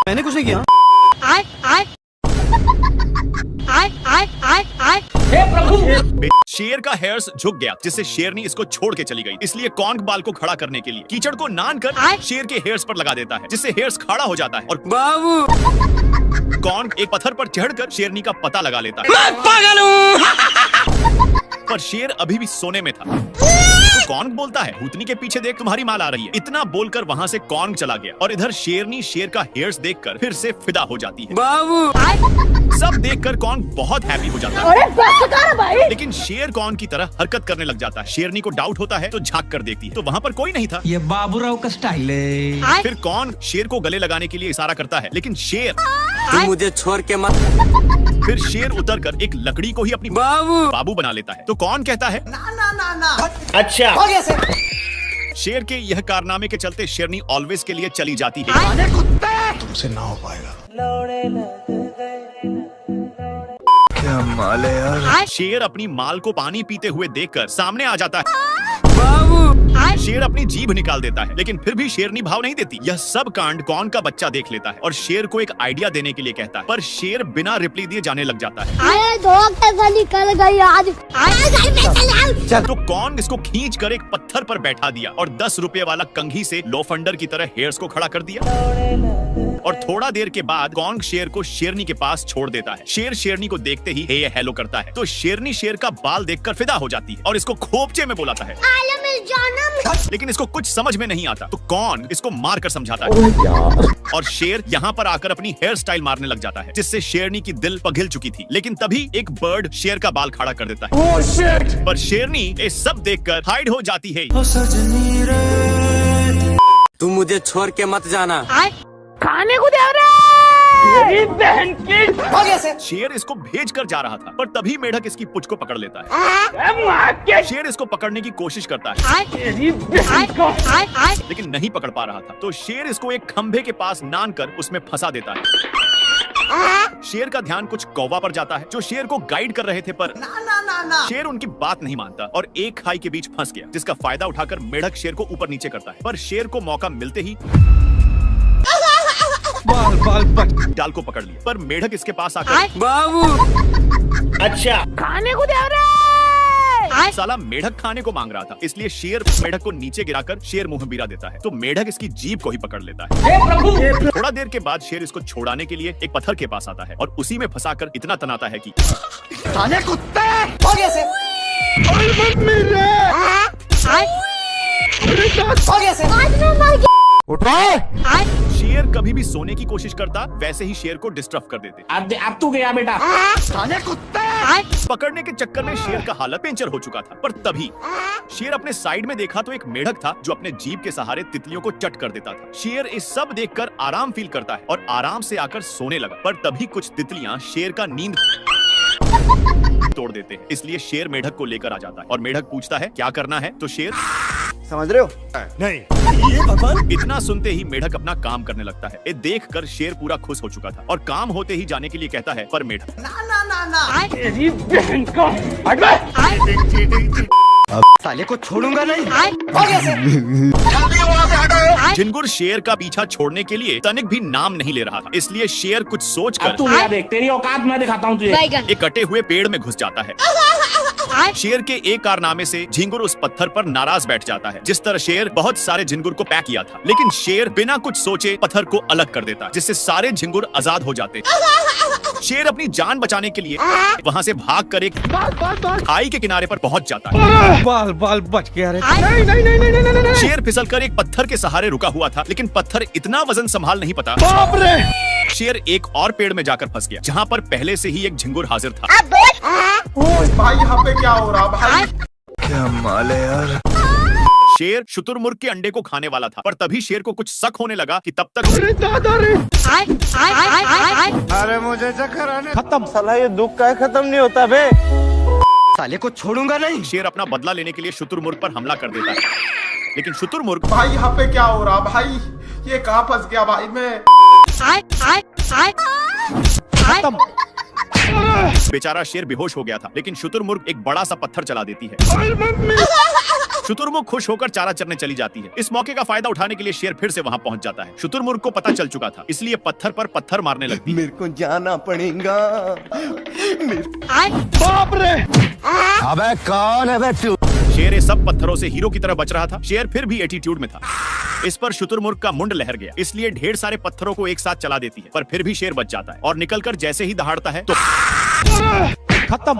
मैंने कुछ नहीं किया। हे प्रभु! शेर का हेयर्स झुक गया जिससे शेरनी इसको छोड़ के चली गई। इसलिए कॉन्ग बाल को खड़ा करने के लिए कीचड़ को नान कर शेर के हेयर्स पर लगा देता है जिससे हेयर्स खड़ा हो जाता है और बाबू कॉन्ग एक पत्थर पर चढ़कर शेरनी का पता लगा लेता है। मैं पागल हूँ। पर शेर अभी भी सोने में था। तो कॉन्ग बोलता है, भूतनी के पीछे देख, तुम्हारी माल आ रही है। इतना बोलकर वहाँ से कॉन्ग चला गया और इधर शेरनी शेर का हेयर्स देखकर फिर से फिदा हो जाती है। बाबू सब देखकर कॉन्ग बहुत हैप्पी हो जाता है। अरे बस कर भाई! लेकिन शेर कॉन्ग की तरह हरकत करने लग जाता है। शेरनी को डाउट होता है तो झांक कर देखती है तो वहाँ पर कोई नहीं था। ये बाबूराव का स्टाइल है। फिर कॉन्ग शेर को गले लगाने के लिए इशारा करता है लेकिन शेर तुम मुझे छोड़ के मत। फिर शेर उतरकर एक लकड़ी को ही अपनी बाबू बना लेता है। तो कौन कहता है ना। अच्छा। हो गया से। शेर के यह कारनामे के चलते शेरनी ऑलवेज के लिए चली जाती है। अरे कुत्ते! तुमसे ना हो पाएगा। क्या माल है यार। शेर अपनी माल को पानी पीते हुए देखकर सामने आ जाता है। बाबू शेर अपनी जीभ निकाल देता है लेकिन फिर भी शेरनी भाव नहीं देती। यह सब कांड कौन का बच्चा देख लेता है और शेर को एक आइडिया देने के लिए कहता है पर शेर बिना रिप्लाई दिए जाने लग जाता है। निकल गई आज। तो कौन इसको खींच कर एक पत्थर पर बैठा दिया और 10 रुपए वाला कंघी से लोफंडर की तरह हेयर्स को खड़ा कर दिया। और थोड़ा देर के बाद कौन शेर को शेरनी के पास छोड़ देता है। शेर शेरनी को देखते ही हे हेलो करता है तो शेरनी शेर का बाल देखकर फिदा हो जाती है और इसको खोपचे में बुलाता है। लेकिन इसको कुछ समझ में नहीं आता तो कौन इसको मार कर समझाता है और शेर यहाँ पर आकर अपनी हेयर स्टाइल मारने लग जाता है जिससे शेरनी की दिल पिघल चुकी थी। लेकिन तभी एक बर्ड शेर का बाल खड़ा कर देता है। पर शेरनी ये सब देखकर हाइड हो जाती है। तुम मुझे छोड़ के मत जाना। खाने को दे रहे! मेरी बहन की! हो गया से। शेर इसको भेज कर जा रहा था पर तभी मेढक इसकी पुछ को पकड़ लेता के! है। शेर इसको पकड़ने की कोशिश करता है मेरी बहन को! लेकिन नहीं पकड़ पा रहा था तो शेर इसको एक खंभे के पास नान कर उसमें फंसा देता है। शेर का ध्यान कुछ कौवा पर जाता है जो शेर को गाइड कर रहे थे पर ना। शेर उनकी बात नहीं मानता और एक खाई के बीच फंस गया जिसका फायदा उठाकर मेढक शेर को ऊपर नीचे करता है। पर शेर को मौका मिलते ही बाल डाल को पकड़ लिया। पर मेढक इसके पास आकर बाबू अच्छा खाने को दे रहे! साला मेढक खाने को मांग रहा था इसलिए शेर मेढक को नीचे गिराकर शेर मुंह बिरा देता है तो मेढक इसकी जीभ को ही पकड़ लेता है। हे प्रभु! थोड़ा देर के बाद शेर इसको छोड़ाने के लिए एक पत्थर के पास आता है और उसी में फंसाकर इतना तनाता है कि खाने कुत्ते! हो गया से। हो गया से। शेर कभी भी सोने की कोशिश करता वैसे ही शेर को डिस्टर्ब कर देते। अब तू गया बेटा। खाने कुत्ते! पकड़ने के चक्कर में शेर का हालत पेंचर हो चुका था पर तभी शेर अपने साइड में देखा तो एक मेढक था जो अपने जीभ के सहारे तितलियों को चट कर देता था। शेर इस सब देखकर आराम फील करता है और आराम से आकर सोने लगा पर तभी कुछ तितलियां शेर का नींद तोड़ देते हैं। इसलिए शेर मेढक को लेकर आ जाता है और मेढक पूछता है क्या करना है तो शेर समझ रहे हो? नहीं। ये भगवान! इतना सुनते ही मेढक अपना काम करने लगता है। ये देखकर शेर पूरा खुश हो चुका था और काम होते ही जाने के लिए कहता है पर मेढक ना। मेरी बहन को! हट बे! साले को छोड़ूंगा नहीं। हो गया से। झिंगुर शेर का पीछा छोड़ने के लिए तनिक भी नाम नहीं ले रहा था इसलिए शेर कुछ सोचकर तू गया देख, तेरी औकात मैं दिखाता हूँ तुझे। एक कटे हुए पेड़ में घुस जाता है। शेर के एक कारनामे से झिंगुर उस पत्थर पर नाराज बैठ जाता है। जिस तरह शेर बहुत सारे झिंगुर को पैक किया था लेकिन शेर बिना कुछ सोचे पत्थर को अलग कर देता जिससे सारे झिंगुर आजाद हो जाते। शेर अपनी जान बचाने के लिए वहाँ से भागकर एक खाई के किनारे पर पहुँच जाता है। बाल बच गया रे। नहीं। शेर फिसलकर एक पत्थर के सहारे रुका हुआ था लेकिन पत्थर इतना वजन संभाल नहीं पाता। बाप रे! शेर एक और पेड़ में जाकर फंस गया जहाँ पर पहले से ही एक झिंगुर हाजिर था। भाई यहाँ पे क्या हो रहा भाई? क्या माल है यार। शेर शुतुरमुर्ग के अंडे को खाने वाला था पर तभी शेर को कुछ शक होने लगा कि तब तक अरे मुझे चक्कर आने। खत्म साला, ये दुख का खत्म नहीं होता बे। साले को छोड़ूंगा नहीं। शेर अपना बदला लेने के लिए शुतुरमुर्ग पर हमला कर देता है लेकिन शुतुरमुर्ग भाई यहाँ पे क्या हो रहा भाई? ये कहाँ फंस गया भाई मैं? खत्म बेचारा शेर बेहोश हो गया था, लेकिन शुतुरमुर्ग एक बड़ा सा पत्थर चला देती है। शुतुरमुर्ग खुश होकर चारा चरने चली जाती है। इस मौके का फायदा उठाने के लिए शेर फिर से वहां पहुंच जाता है। शुतुरमुर्ग को पता चल चुका था, इसलिए पत्थर पर पत्थर मारने लगती है। मेरे को जाना पड़ेगा। बाप रे। अबे कौन है बे तू? शेर ये सब पत्थरों से हीरो की तरह बच रहा था। शेर फिर भी एटीट्यूड में था। इस पर शुतुरमुर्ग का मुंड लहर गया, इसलिए ढेर सारे पत्थरों को एक साथ चला देती है, पर फिर भी शेर बच जाता है और निकलकर जैसे ही दहाड़ता है तो खत्म।